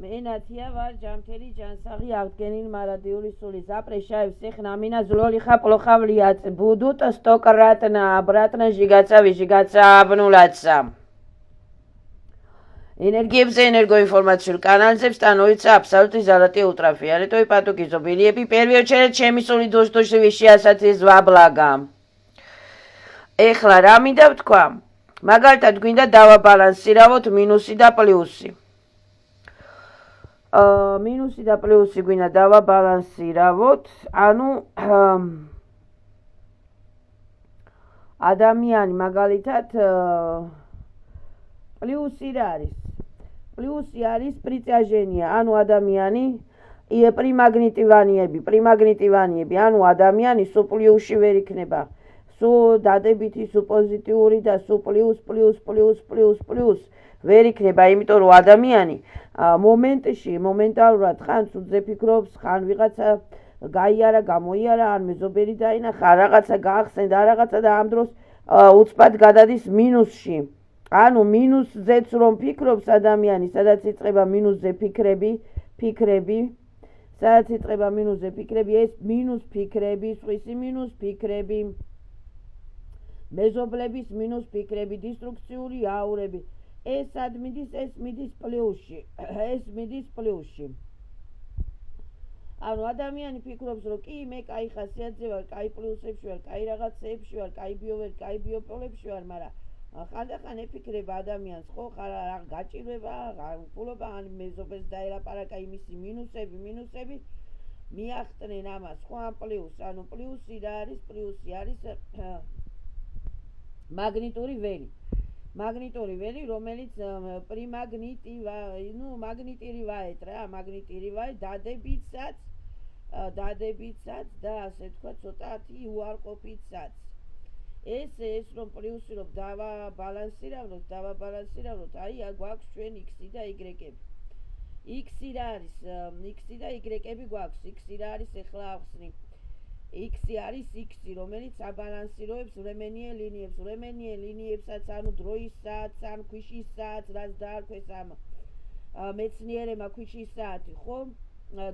მენათია ვარ ჯამთელი ჯანსაღი აღდგენილ მარადიული სული ზაპრეშაევ სეხნამინა ზლოლიხა პლოხავლიაც ბუდუტ სტოკრატნა აბრატნა ჟიგაცა აბნულაცა ენერგიებზე ენერგოინფორმაციულ კანალებზე სტანოიცა აბსოლუტი ზალატი ულტრაფიოლეტოვი პატუქი ზობილიები პერვიოჩერე ჩემი სული დუშდუშვიში ასათი ზვაბლაგა ეხლა რა მინდა ვთქვა მაგალითად გვინდა დავაბალანსირავოთ მინუსი და პლუსი მინუსი და პლუსი გვინდა დავაბალანსირავოთ ანუ ადამიანი მაგალითად პლუსი რა არის პლუსი არის პრიტაჟენია ანუ ადამიანი პრიმაგნიტივანიები ანუ ადამიანი სუ პლუსში ვერ იქნება სუ დადებითი სუ პოზიტიური და სუ პლუს ვერ იქნება იმიტომ რომ ადამიანი მომენტალურად ხან სუძე ფიქრობს ხან ვიღაცა გაიარა გამოიარა ან მეზობელი დაინახა რაღაცა გაახსენდა რაღაცა და ამ დროს უცბად გადადის მინუსში ანუ მინუსზეც რომ ფიქრობს ადამიანი სადაც იწყება მინუსზე ფიქრები სადაც იწყება მინუსზე ფიქრები ეს მინუს ფიქრები სხვისი მინუს ფიქრები მეზობლების მინუს ფიქრები დისტრუქციული აურები ეს მიდის პლუსში ანუ ადამიანი ფიქრობს რომ კი მე კაი ხასიათზე ვარ კაი პლუსებში ვარ კაი რაღაცეებში ვარ კაი ბიოპოლებში ვარ მაგრამ ხანდახან ეფიქრება ადამიანს ხო რა გაჭირვება ფულობა ან მეზობელს დაელაპარაკა იმისი მინუსები მიახტნენ ამას ხო ამ პლუს ანუ პლუსი რა არის პლუსი არის მაგნიტური ველი რომელიც მაგნიტივაეთ დადებითსაც და ასე თქვა ცოტათი უარყოფითსაც ეს რომ პლუსი რომ დავაბალანსირავოთ აი გვაქვს ჩვენ x-ი და y-ები x-ი რა არის x-ი და y-ები გვაქვს x-ი რა არის ეხლა ახსნი x-ი არის x-ი რომელიც აბალანსირებს ვრემენიერ ლინიებსაც ანუ დროის საათს ან ქვიშის საათს რაც დაარქვეს ამ მეცნიერებმა ქვიშის საათი ხო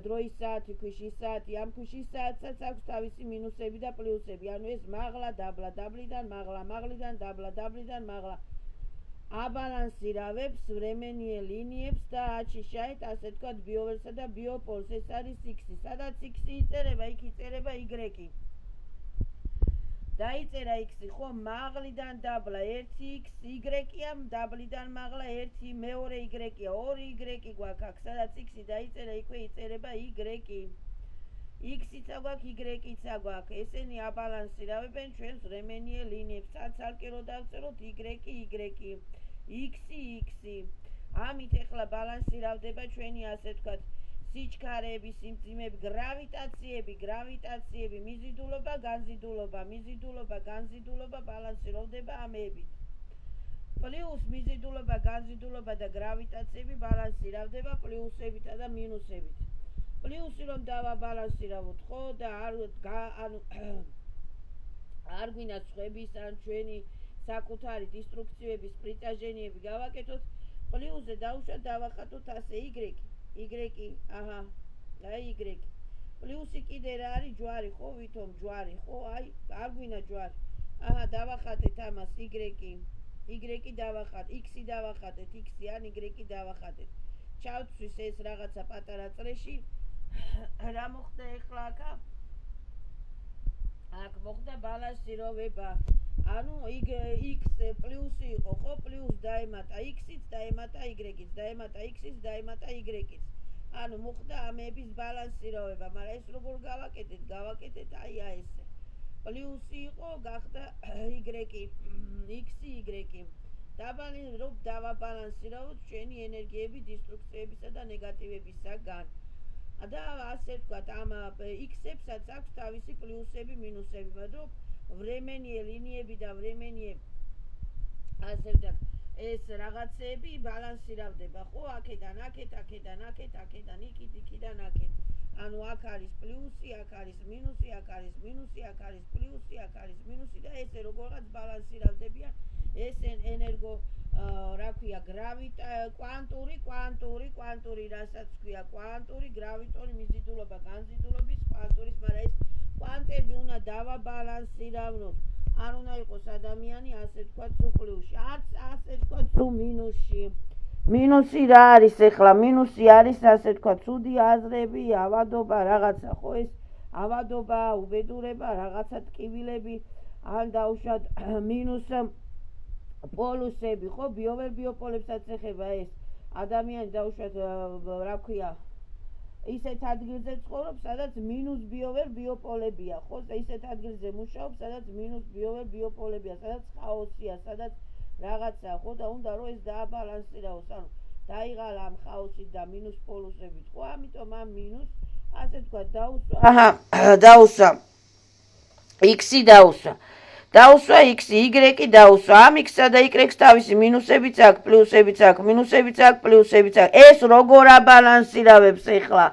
დროის საათი ქვიშის საათი ამ ქვიშის საათსაც აქვს თავისი მინუსები და პლუსები ანუ ეს მაღლა დაბლა დაბლიდან მაღლიდან დაბლა დაბლიდან მაღლა აბალანსირებს ვრემენიერ ლინიებს და აჩიშაეთ ასე თქვა ბიოვერსა და ბიოპოლს ეს არის x-ი სადაც x-ი იწერება იქ იწერება y-ი დაიწერა x-ი ხო მაღლიდან დაბლა 1x y-ია დაბლიდან მაღლა 1 მეორე y-ია 2y გვაქვს აქ სადაც x-ი დაიწერა იქვე იწერება y-ი x-ისა გვაქვს y-ისა გვაქვს ესენი აბალანსირავებენ ჩვენს ვრემენიერ ლინიებს ცალკე-ცალკე დავწეროთ y-ი x-ი ამით ეხლა ბალანსირავდება ჩვენი ასე ვთქვათ სიჩქარეები, სიმძიმეები, გრავიტაციები, მიზიდულობა, განზიდულობა ბალანსირდება ამებით. პლუს მიზიდულობა, განზიდულობა და გრავიტაციები ბალანსირდება პლუსებითა და მინუსებით. პლუსი რომ დავაბალანსირავოთ, ხო და არ გვინდა სხვების ან ჩვენი საკუთარი დისტრუქციების პრიტაჟენიები გავაკეთოთ, პლუსზე დავუშვათ დავახატოთ ასე y, აჰა, აი y. პლუსი კიდე რა არის ჯვარი, ხო, ვითომ ჯვარი, ხო, აი, არ გვინდა ჯვარი. აჰა, დავახატეთ ამას y დავახატეთ, x-ი დავახატეთ, x-ი ან y-ი დავახატეთ. ჩავცვის ეს რაღაცა პატარა წრეში. რა მოხდა ეხლა აქ მოხდა ბალანსირება. ანუ x პლუსი იყო, ხო, პლუს დაემატა x-იც, დაემატა y-იც, დაემატა x-იც, დაემატა y-იც. ანუ მოხდა ამების ბალანსირება, მაგრამ ეს როგორ გავაკეთეთ, აი ესე. პლუსი იყო, გახდა y-ი, x-ი, y-ი. რომ დავაბალანსირავოთ ჩვენი ენერგიები დისტრუქციებისა და ნეგატივებისაგან. და ასე ვთქვათ, ამ x-ებსაც აქვს თავისი პლუსები, მინუსები, მაგრამ ვრემენიერ ლინიები და ასე ვთქვათ, ეს რაღაცეები ბალანსირავდება, ხო, აქედან იქით, იქიდან აქეთ. ანუ აქ არის პლუსი, აქ არის მინუსი, აქ არის პლუსი, აქ არის მინუსი და ესე როგორღაც ბალანსირავდებიან ეს ენერგო რა ქვია კვანტური, რასაც ქვია კვანტური, გრავიტონი, მიზიდულობა, განზიდულობის კვანტურის, მაგრამ ეს კვანტები უნდა დავაბალანსირავნოთ. არ უნდა იყოს ადამიანი ასე თქვა სულ პლუსში, არც ასე თქვა სულ მინუსში. მინუსი რა არის ეხლა? მინუსი არის ასე თქვა ცუდი აზრები, ავადობა, რაღაცა, ხო ეს ავადობა, უბედურება, რაღაცა ტკივილები, ან დაუშვათ მინუს პოლუსები, ხო, ბიოპოლებსაც ეხება ეს. ადამიანი დაუშვათ რა ქვია, ისეთ ადგილზე ცხოვრობს, სადაც მინუს ბიოპოლებია, ხო, ისეთ ადგილზე მუშაობს, სადაც მინუს ბიოპოლებია, სადაც ხაოსია, სადაც რაღაცა, ხო, და უნდა რომ ეს დააბალანსიროს, ანუ დაიღალა ამ ხაოსით და მინუს პოლუსებით, ხო, ამიტომ ამ მინუს ასე თქვა დაუსვა x-ი დაუსვა x-ი, y-ი დაუსვა. ამ x-სა და y-ს თავისი მინუსებიც აქვს, პლუსებიც აქვს, მინუსებიც აქვს, პლუსებიც აქვს. ეს როგორ აბალანსირავებს ეხლა?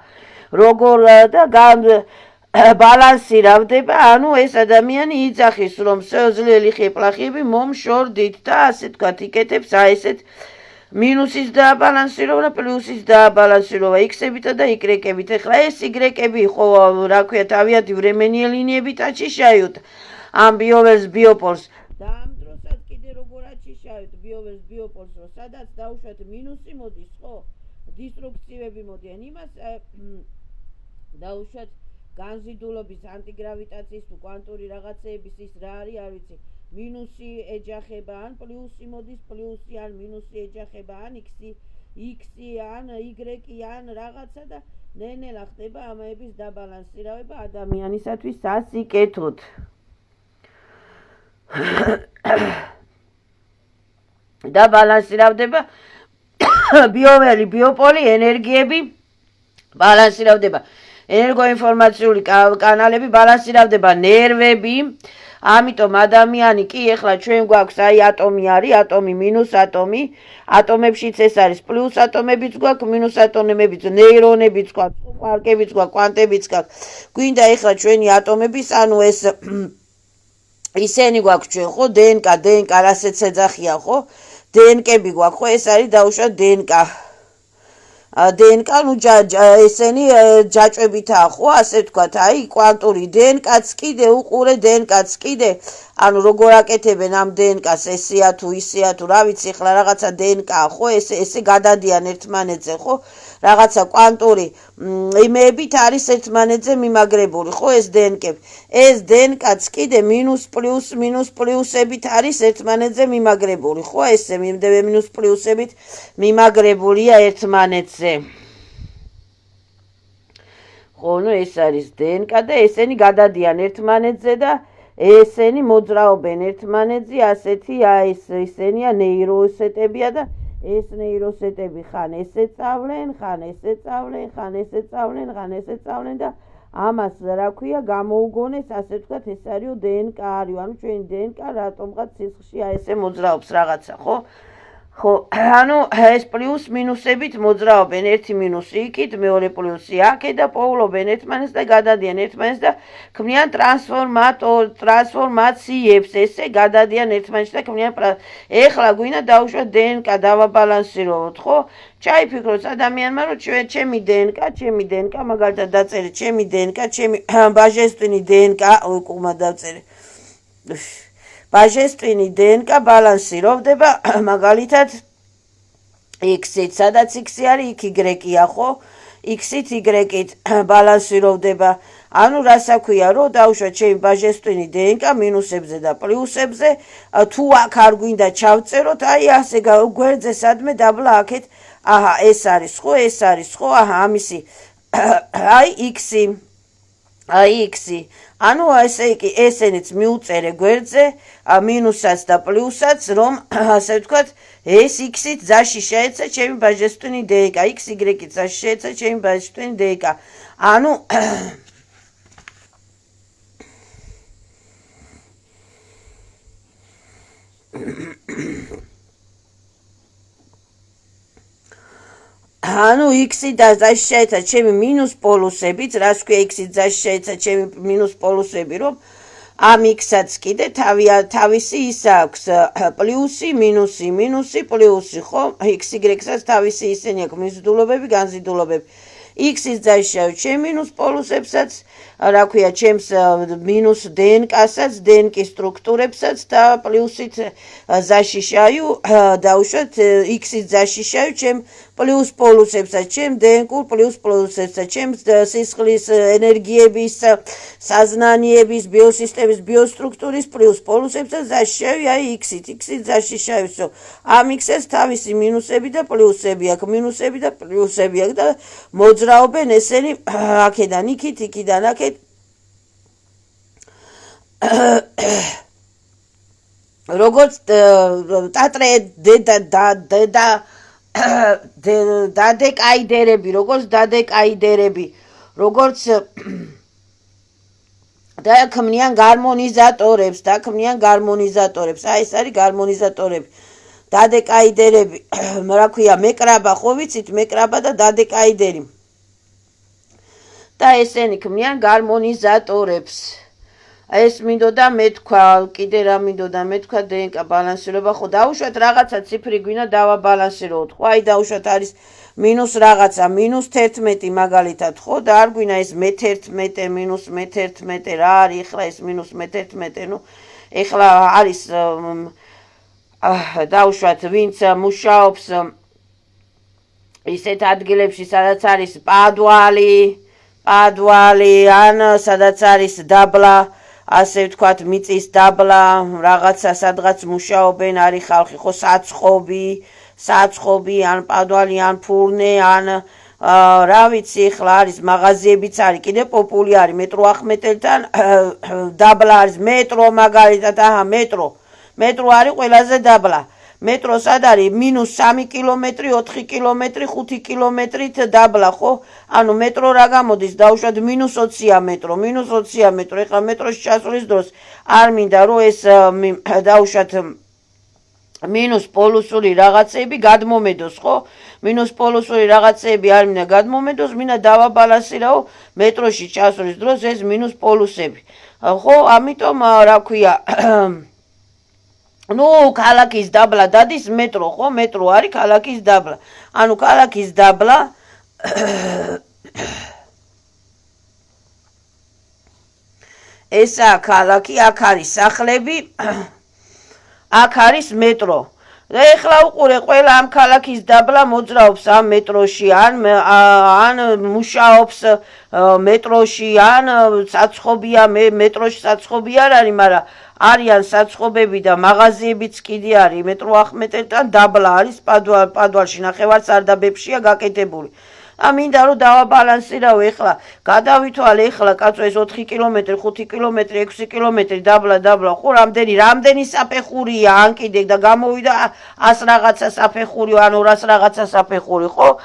როგორ და ბალანსირავდება? ანუ ეს ადამიანი იძახის, რომ შეძლელი ხეპლახები მომშორდით და ასე თქვათ იკეთებს ესეთ მინუსის დააბალანსირება, პლუსის დააბალანსირება x-ებითა და y-ებით. ეხლა ეს y-ები ხო რა ქვია, თავიანთი временные ლინიებით აჩიშაიოთ ამ ბიოპოლს და ამ დროსაც კიდე როგორ აჩიშავთ ბიოპოლს, რომ სადაც დაუშვათ მინუსი მოდის, ხო, დისტრუქციები მოდიან, იმას დაუშვათ განზიდულობის, ანტიგრავიტაციის თუ კვანტური რაღაცეების ის რა არის, არ ვიცი, მინუსი ეჯახება, ან პლუსი მოდის, პლუსი ან მინუსი ეჯახება, ან x-ი ან y-ი ან რაღაცა და ნელ-ნელა ხდება ამების დაბალანსირავება ადამიანისათვის სასიკეთოდ. და ბალანსირავდება ბიოპოლი, ენერგიები ბალანსირავდება, ენერგოინფორმაციული კანალები ბალანსირავდება, ნერვები. ამიტომ ადამიანი კი ეხლა ჩვენ გვაქვს ატომი არის, ატომი მინუს ატომი, ატომებშიც ეს არის პლუს ატომებიც გვაქვს, მინუს ატომებიც, ნეირონებიც გვაქვს, კვარკებიც გვაქვს, კვანტებიც გვაქვს. გვინდა ეხლა ჩვენი ატომების, ანუ ეს ისენი გვაქვს ჩვენ, ხო, DNK რასაც ეძახია, ხო, DNK-ები გვაქვს, ხო, ეს არის დაუშვათ DNK, ნუ ესენი ჯაჭვებითაა, ხო, ასე ვთქვათ, აი, კვანტური DNK-ც კიდე, უყურე DNK-ც კიდე, ანუ როგორ აკეთებენ ამ DNK-ს, ესეა თუ ისეა თუ რა ვიცი, ახლა რაღაცა DNK-ა, ხო, ესე გადადიან ერთმანეთზე, ხო, რაღაცა კვანტური იმეებით არის ერთმანეთზე მიმაგრებული, ხო, ეს DNK-ები. ეს DNK-ც კიდე მინუს პლუსებით არის ერთმანეთზე მიმაგრებული, ხო, ესე მინუს პლუსებით მიმაგრებულია ერთმანეთზე. ხო, ნუ ეს არის DNK და ესენი გადადიან ერთმანეთზე და ესენი მოძრაობენ ერთმანეთზე, ასეთი ესენია ნეიროსეტებია და ეს ნეიროსეტები ხან ესე წავლენ, ხან ესე წავლენ, ხან ესე წავლენ, ხან ესე წავლენ და ამას რა ქვია გამოუგონეს, ასე ვთქვათ, ეს არის DNK არის, ანუ ჩვენი DNK რატომღაც სისხლში ესე მოძრაობს რაღაცა, ხო? ხო, ანუ ეს პლუს მინუსებით მოძრაობენ, ერთი მინუსი იქით, მეორე პლუსი აქე და პოულობენ ერთმანეთს და გადადიან ერთმანეთს და ქმნიან ტრანსფორმაციებს, ესე გადადიან ერთმანეთს და ქმნიან. ეხლა გვინდა დაუშვათ DNK დავაბალანსიროთ, ხო? ჩაიფიქროთ ადამიანმა, რომ ჩემი DNK მაგალითად დაწერე, ჩემი DNK, ჩემი ბაჟესტვინი DNK, უკუღმა დავწერე. ბაჟესტვინი DNK ბალანსირდება მაგალითად x-ით, სადაც x-ი არის, იქ y-ია, ხო? x-ით, y-ით ბალანსირდება. ანუ რასა ქვია, რომ დაუშვათ ჩემი ბაჟესტვინი DNK მინუსებზე და პლუსებზე, თუ აქ არ გვინდა ჩავწეროთ, აი ასე გვერდზე სადმე დაბლა აქეთ, აჰა, ეს არის, ხო, აჰა, ამისი აი x-ი, ანუ ესე იგი ესენიც მიუწერე გვერდზე, მინუსაც და პლუსსაც, რომ ასე ვთქვათ, ეს x-ით ძაში შეეცა ჩემი ბაჟესტვინი DNK, x y-ით ძაში შეეცა ჩემი ბაჟესტვინი DNK. ანუ ანუ x-ი და ძაში შეეცა ჩემი მინუს პოლუსებით, რას ქვია x-ი ძაში შეეცა ჩემი მინუს პოლუსები, რომ ამ x-აც კიდე თავისი ის აქვს პლუსი, მინუსი, მინუსი, პლუსი, ხო? x-y-საც თავისი ისინი აქვს მიზიდულობები, განზიდულობები. x-ის ძაში შევ ჩემ მინუს პოლუსებსაც, რა ქვია, ჩემს მინუს დნკ-საც, დნკ-ის სტრუქტურებსაც და პლუსით ზაში შავ დავუშვათ x-ის ძაში შევ ჩემ პლუს პოლუსებსაც, ჩემ დნკ-ულ პლუს პოლუსებსაც, ჩემ სისხლის ენერგიების, საზნანიების, ბიოსისტემის, ბიოსტრუქტურის პლუს პოლუსებსაც ზაში შევ აი x-ით, x-ის ძაში შევსო. ამ x-ს თავისი მინუსები და პლუსები აქვს, მინუსები და პლუსები აქვს და მოძრაობენ ესენი აქედან იქით, იქიდან აქეთ. როგორც ტატრე დადეკაიდერები, როგორც დადეკაიდერები, როგორც დაქმნიან გარმონიზატორებს, აი ეს არის გარმონიზატორები. დადეკაიდერები, რა ქვია, მეკრაბა, ხო ვიცით, მეკრაბა და დადეკაიდერი. და ესენი ქმნიან გარმონიზატორებს. ეს მინდოდა მეთქვა, კიდე რა მინდოდა მეთქვა, დნკ ბალანსირება, ხო დავუშვათ რაღაცა ციფრი გვინდა დავაბალანსიროთ, ხო აი დავუშვათ არის მინუს რაღაცა, მინუს 11 მაგალითად, ხო და არ გვინა ეს მე11 მინუს მე11 რა არის ეხლა ეს მინუს მე11, ნუ ეხლა არის დავუშვათ ვინც მუშაობს ისეთ ადგილებში სადაც არის პადვალი ან სადაც არის დაბლა, ასე ვთქვათ მიწის დაბლა, რაღაცა სადღაც მუშაობენ, არის ხალხი, ხო საცხობი ან პადვალი ან ფურნე ან რა ვიცი, ეხლა არის მაღაზიებიც არის, კიდე პოპულარი მეტრო ახმეტელთან დაბლა არის, მეტრო მაგალითად, მეტრო არის ყველაზე დაბლა. მეტრო სად არის? -3 კილომეტრი, 4 კილომეტრი, 5 კილომეტრით დაბლა, ხო? ანუ მეტრო რა გამოდის? დავუშვათ -20-ია მეტრო, -20-ია მეტრო. ეხლა მეტროში ჩასვლის დროს არ მინდა რომ ეს დავუშვათ მინუს პოლუსური რაღაცები გადმომედოს, ხო? მინუს პოლუსური რაღაცები არ მინდა გადმომედოს, მინდა დავაბალანსირაო მეტროში ჩასვლის დროს ეს მინუს პოლუსები. ხო, ამიტომ რა ქვია ნუ ქალაქის დაბლა დადის მეტრო, ხო? მეტრო არის ქალაქის დაბლა. ანუ ქალაქის დაბლა ესაა ქალაქი, აქ არის სახლები, აქ არის მეტრო. და ეხლა უყურე, ყველა ამ ქალაქის დაბლა მოძრაობს ამ მეტროში, ან მუშაობს მეტროში, ან საცხობია, მეტროში საცხობი არ არის, მაგრამ არიან საცხობები და მაღაზიებიც კიდე არის, მეტრო ახმეტელთან დაბლა არის პადვალში, ნახევარსარდაბებშია გაკეთებული. მინდა რომ დავაბალანსირავ ეხლა, გადავითვალე ეხლა კაცო ეს 4 კილომეტრი, 5 კილომეტრი, 6 კილომეტრი დაბლა, ხო, რამდენი საფეხურია ან კიდე და გამოვიდა 100 რაღაცა საფეხური, ან 200 რაღაცა საფეხური, ხო?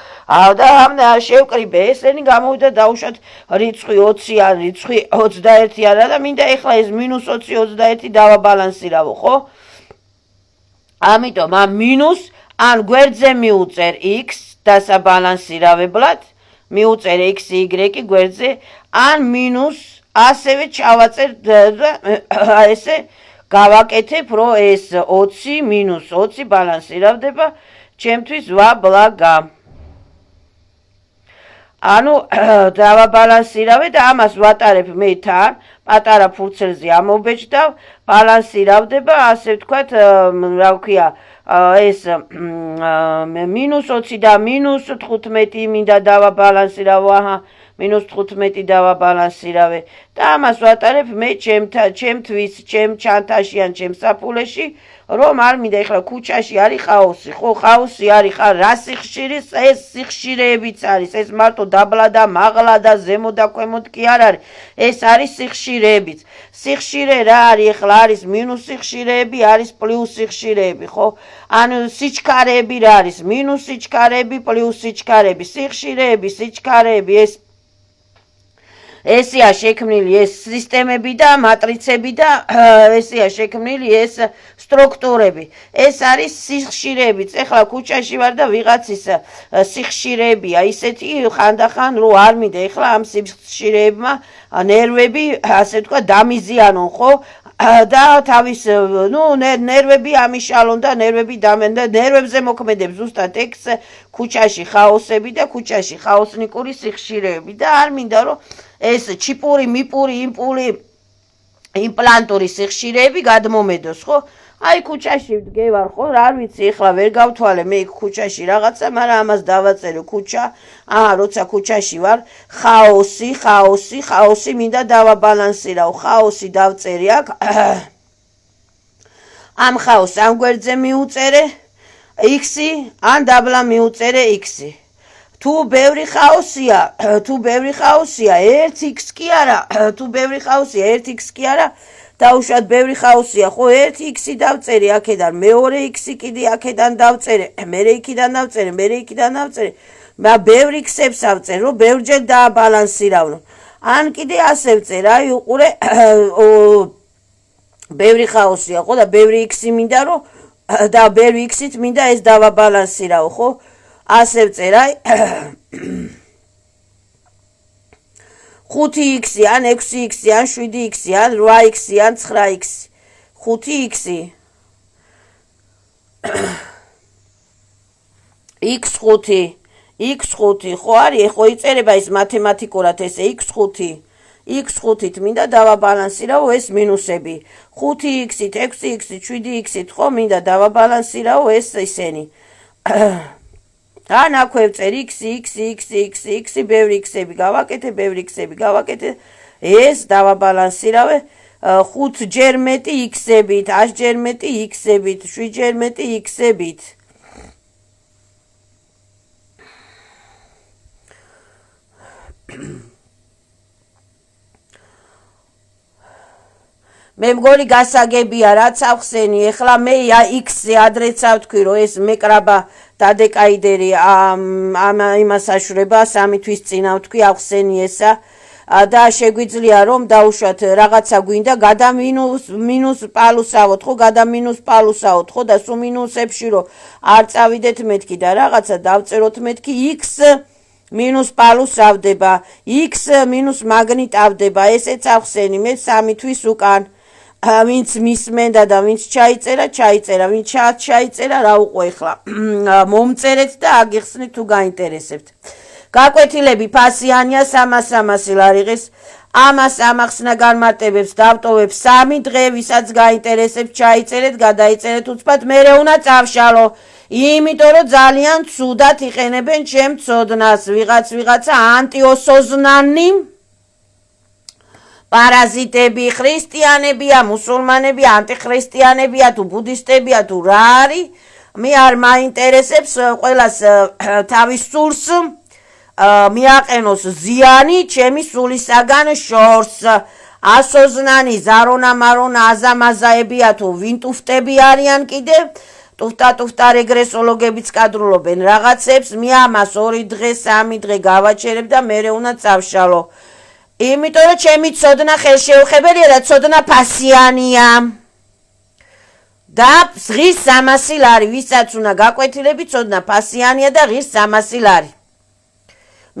და ამ შევკრიბე, ესენი გამოვიდა დავუშვათ რიცხვი 20 ან რიცხვი 21 არა და მინდა ეხლა ეს -20, 21 დავაბალანსირავო, ხო? ამიტომ ამ მინუს ან გვერდზე მიუწერ x დასაბალანსირავებლად, მიუწერ x, y გვერდზე, ან მინუს ასევე ჩავაწერ და ესე გავაკეთებ, რომ ეს 20 - 20 ბალანსირავდება ჩემთვის ვაბლაგა. ანუ დავაბალანსირავე და ამას ვატარებ მე თან, პატარა ფურცელზე ამობეჭდავ, ბალანსირავდება, ასე ვთქვათ, რა ვქვია, ეს -20 და -15 მინდა დავაბალანსირავო, -15 დავაბალანსირავე და ამას ვატარებ მე ჩემთვის, ჩემ ჩანთაში ან ჩემ საფულეში, რომ არ მინდა ეხლა ქუჩაში არის ხაოსი, ხო, ხაოსი არის, რა სიხშირის, ეს სიხშირეებიც არის, ეს მარტო დაბლა და მაღლა და ზემო და ქვემოთ კი არ არის, ეს არის სიხშირეებიც. სიხშირე რა არის ეხლა? არის მინუს სიხშირეები, არის პლუს სიხშირეები, ხო? ანუ სიჩქარეები რა არის? მინუს სიჩქარეები, პლუს სიჩქარეები, სიხშირეები, სიჩქარეები, ესეა შექმნილი ეს სისტემები და მატრიცები და ესეა შექმნილი ეს სტრუქტურები. ეს არის სიხშირეებიც. ეხლა ქუჩაში ვარ და ვიღაცის სიხშირეებია ისეთი ხანდახან რო არ მინდა ეხლა ამ სიხშირეებმა ნერვები ასე თქვა დამიზიანონ ხო და თავის ნერვები ამიშალონ და ნერვები დამენ და ნერვებზე მოქმედებს ზუსტად ექს ქუჩაში ხაოსები და ქუჩაში ხაოსნიკური სიხშირეები და არ მინდა რომ ეს ჩიპური მიპური იმპლანტური სიხშირეები გადმომედოს ხო აი ქუჩაში ვდგევარ ხო არ ვიცი ეხლა ვერ გავთვალე მე ქუჩაში რაღაცა მაგრამ ამას დავაწერე ქუჩა როცა ქუჩაში ვარ ხაოსი მინდა დავაბალანსირაო ხაოსი დავწერე აქ ამ ხაოს ამ გვერდზე მიუწერე x-ი ან დაბლა მიუწერე x-ი თუ ბევრი ხაოსია 1x კი არა თუ ბევრი ხაოსია 1x კი არა დაუშვათ ბევრი ხაოსია ხო 1x-ი დავწერე აქედან მეორე x-ი კიდე აქედან დავწერე მერე იქიდან დავწერე მე ბევრი x-ებს ავწერ რომ ბევრჯერ დააბალანსირავნო ან კიდე ასე ვწერ აი უყურე ბევრი ხაოსია ხო და ბევრი x-ი მინდა რომ და ბევრი x-ით მინდა ეს დავაბალანსირავ ხო ასე ვწერ აი 5x-ი ან 6x-ი ან 7x-ი ან 8x-ი ან 9x-ი 5x-ი x5 ხო არის ხო იწერება ის მათემატიკურად ესე x5-ით მინდა დავაბალანსირავ ეს მინუსები 5x-ით 6x-ით 7x-ით ხო მინდა დავაბალანსირავ ეს ისენი ან აქვე ვწერ x ბევრი x-ები გავაკეთე ეს დავაბალანსირავე 5 ჯერ მეტი x-ებით 10 ჯერ მეტი x-ებით 7 ჯერ მეტი x-ებით მე მგონი გასაგებია რაც ახსენი ეხლა მე x-ზე ადრეც ავთქვი რომ ეს მეკრაბა დადეკაიდერი იმას აშურება 3 თვის წინ ავთქვი ახსენი ესა და შეგვიძლია რომ დაუშვათ რაღაცა გვინდა გადა მინუს პალუსავოთ ხო გადა მინუს პალუსავოთ ხო და სულ მინუსებში რომ არ წავიდეთ მეთქი და რაღაცა დავწეროთ მეთქი x მინუს პალუსავდება x მინუს მაგნიტავდება ესეც ახსენი მე 3 თვის უკან ვინც მისმენდა და ვინც ჩაიწერა ვინც ჩაიწერა რა უყო ეხლა მომწერეთ და აგიხსნით თუ გაინტერესებთ გაკვეთილები ფასიანია 300 ლარიღის ამას ამახსნა განმარტებებს დავტოვებ 3 დღე ვისაც გაინტერესებთ ჩაიწერეთ გადაიწერეთ უცბად მერე უნდა წავშალო იმიტომ რომ ძალიან ცუდად იყენებენ ჩემ ცოდნას ვიღაცა ანტიოსოზნანი პარაზიტები ქრისტიანებია მუსულმანებია ანტიქრისტიანებია თუ ბუდისტებია თუ რა არის მე არ მაინტერესებს ყველას თავის სულს მიაყენოს ზიანი ჩემი სულისაგან შორს ასოზნანი ზარონა მარონა აზამაზაებია თუ ვინტუფტები არიან კიდე ტუფტა რეგრესოლოგებიც კადრულობენ რაღაცებს მე ამას 2 დღე 3 დღე გავაჩერებ და მერე უნდა წავშალო იმიტომ რომ ჩემი ცოდნა ხელშეუხებელია და ცოდნა ფასიანია და ღირს 300 ლარი ვისაც უნდა გაკვეთილები ცოდნა ფასიანია და ღირს 300 ლარი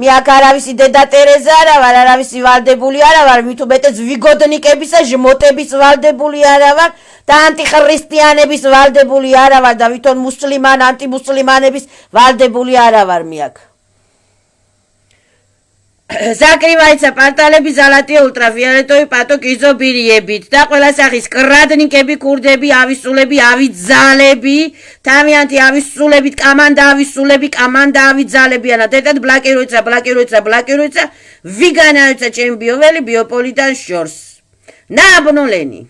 მე აქ არავისი დედა ტერეზა არა ვარ არავისი ვალდებული არა ვარ მით უმეტეს ვიგოდნიკებისა ჟმოტების ვალდებული არა ვარ და ანტიქრისტიანების ვალდებული არა ვარ და ვითომ ანტიმუსლიმანების ვალდებული არა ვარ მე აქ ზაკრივაიცა პარტალები ზალატია ულტრაფიოლეტოვი პატოკიზობირიებით და ყველა სახის კრადნიკები კურდები ავისულები ავიძალები თავიანთი ავისულებით კამანდა ავიძალებიანად ერთად ბლაკიროიცა ვიგანაიცა ჩემი ბიოველი ბიოპოლიდან შორს ნაბნოლენი